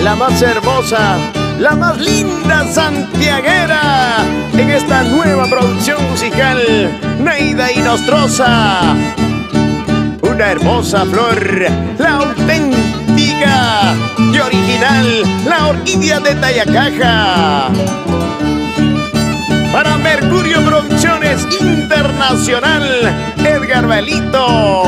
La más hermosa, la más linda santiaguera en esta nueva producción musical, Neida Inostroza. Una hermosa flor, la auténtica y original, la orquídea de Tayacaja. Para Mercurio Producciones Internacional, Edgar Belito.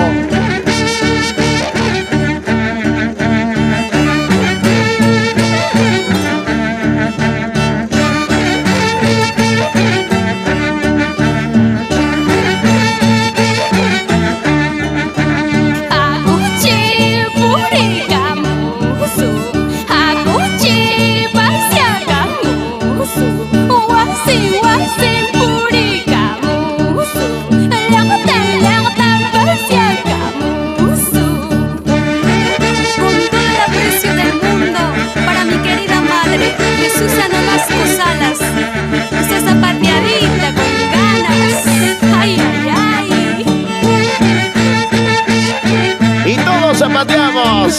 Zapateamos.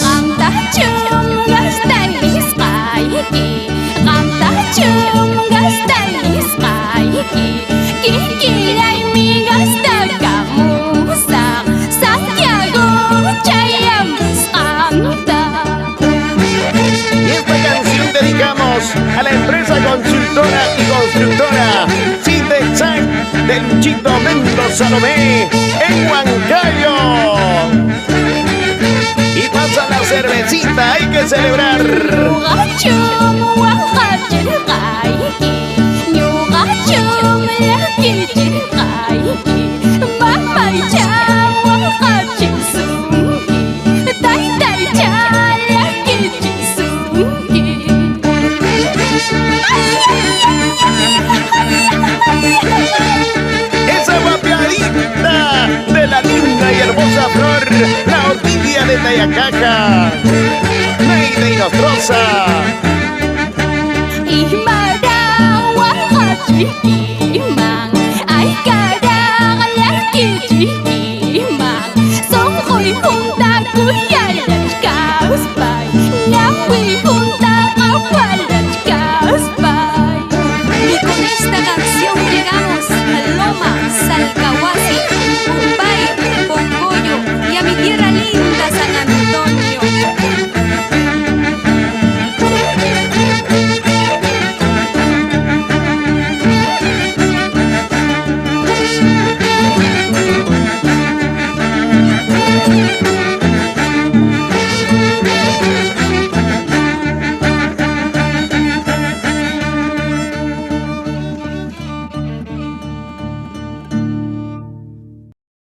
Y esta canción dedicamos a la empresa consultora y constructora Citexac de Luchito Mendoza Lomé en Huancayo. Y pasa la cervecita, hay que celebrar. Esa guapiadita de la linda y hermosa flor, la orquídea de Tayacaja, Neida Inostroza.